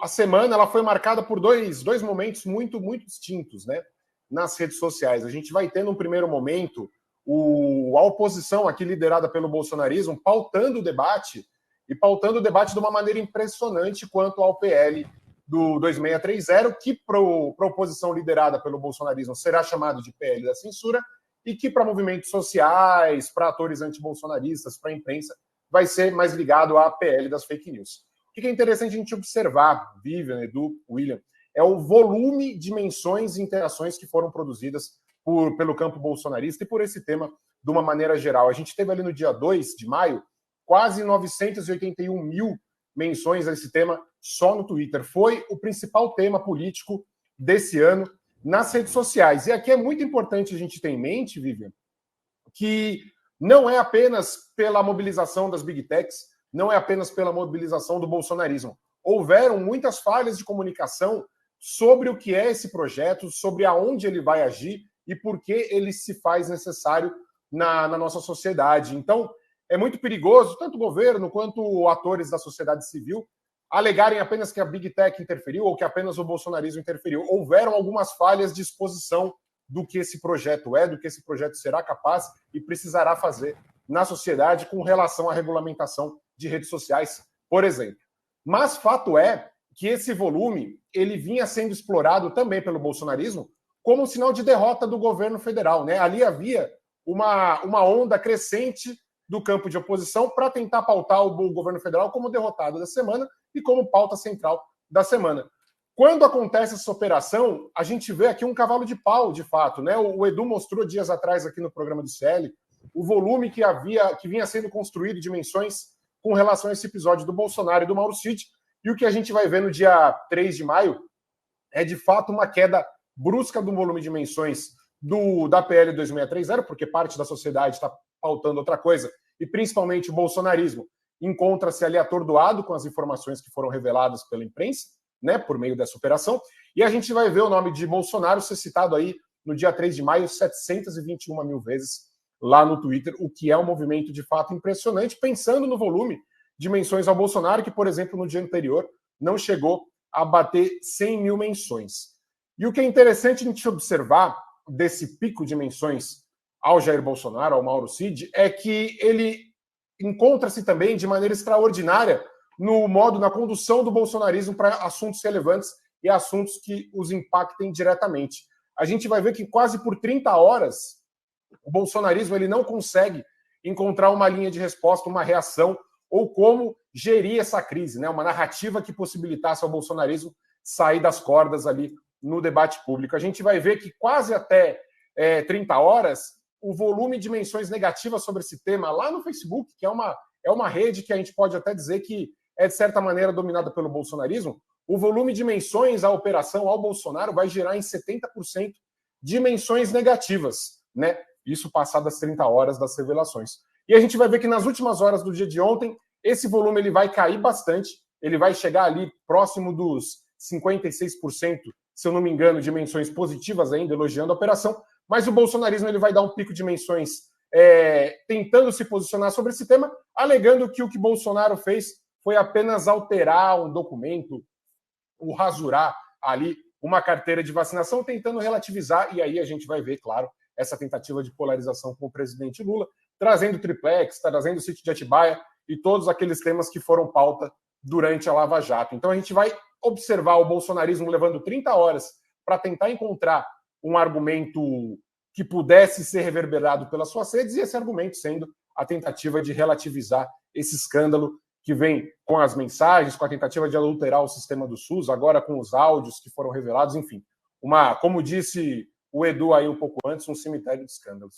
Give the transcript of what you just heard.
a semana ela foi marcada por dois momentos muito distintos, né, nas redes sociais. A gente vai ter, num primeiro momento, a oposição aqui liderada pelo bolsonarismo pautando o debate de uma maneira impressionante quanto ao PL do 2630, que para a oposição liderada pelo bolsonarismo será chamado de PL da censura, e que para movimentos sociais, para atores antibolsonaristas, para a imprensa, vai ser mais ligado à PL das fake news. O que é interessante a gente observar, Vivian, Edu, William, é o volume de menções e interações que foram produzidas pelo campo bolsonarista e por esse tema de uma maneira geral. A gente teve ali no dia 2 de maio quase 981 mil menções a esse tema só no Twitter. Foi o principal tema político desse ano nas redes sociais. E aqui é muito importante a gente ter em mente, Vivian, que não é apenas pela mobilização das Big Techs, não é apenas pela mobilização do bolsonarismo. Houveram muitas falhas de comunicação sobre o que é esse projeto, sobre aonde ele vai agir e por que ele se faz necessário na nossa sociedade. Então, é muito perigoso, tanto o governo quanto atores da sociedade civil, alegarem apenas que a Big Tech interferiu ou que apenas o bolsonarismo interferiu. Houveram algumas falhas de exposição do que esse projeto é, do que esse projeto será capaz e precisará fazer na sociedade com relação à regulamentação de redes sociais, por exemplo. Mas fato é que esse volume ele vinha sendo explorado também pelo bolsonarismo como um sinal de derrota do governo federal, né? Ali havia uma onda crescente do campo de oposição para tentar pautar o governo federal como derrotado da semana e como pauta central da semana. Quando acontece essa operação, a gente vê aqui um cavalo de pau, de fato, né? O Edu mostrou dias atrás aqui no programa do CL o volume que vinha sendo construído de menções com relação a esse episódio do Bolsonaro e do Mauro Cid, e o que a gente vai ver no dia 3 de maio é, de fato, uma queda brusca do volume de menções da PL 2630, porque parte da sociedade está pautando outra coisa, e principalmente o bolsonarismo encontra-se ali atordoado com as informações que foram reveladas pela imprensa, né, por meio dessa operação, e a gente vai ver o nome de Bolsonaro ser citado aí no dia 3 de maio 721 mil vezes lá no Twitter, o que é um movimento de fato impressionante, pensando no volume de menções ao Bolsonaro, que, por exemplo, no dia anterior não chegou a bater 100 mil menções. E o que é interessante a gente observar desse pico de menções ao Jair Bolsonaro, ao Mauro Cid, é que ele encontra-se também de maneira extraordinária na condução do bolsonarismo para assuntos relevantes e assuntos que os impactem diretamente. A gente vai ver que quase por 30 horas o bolsonarismo ele não consegue encontrar uma linha de resposta, uma reação ou como gerir essa crise, né? Uma narrativa que possibilitasse ao bolsonarismo sair das cordas ali no debate público. A gente vai ver que quase até 30 horas o volume de menções negativas sobre esse tema lá no Facebook, que é uma rede que a gente pode até dizer que é, de certa maneira, dominada pelo bolsonarismo, o volume de menções à operação ao Bolsonaro vai girar em 70% de menções negativas, né? Isso passadas 30 horas das revelações. E a gente vai ver que nas últimas horas do dia de ontem, esse volume ele vai cair bastante, ele vai chegar ali próximo dos 56%, se eu não me engano, de menções positivas ainda, elogiando a operação, mas o bolsonarismo ele vai dar um pico de menções tentando se posicionar sobre esse tema, alegando que o que Bolsonaro fez foi apenas alterar um documento, ou rasurar ali uma carteira de vacinação, tentando relativizar, e aí a gente vai ver, claro, essa tentativa de polarização com o presidente Lula, trazendo triplex, trazendo o sítio de Atibaia e todos aqueles temas que foram pauta durante a Lava Jato. Então a gente vai observar o bolsonarismo levando 30 horas para tentar encontrar um argumento que pudesse ser reverberado pelas suas redes, e esse argumento sendo a tentativa de relativizar esse escândalo que vem com as mensagens, com a tentativa de adulterar o sistema do SUS, agora com os áudios que foram revelados, enfim. Como disse o Edu aí um pouco antes, um cemitério de escândalos.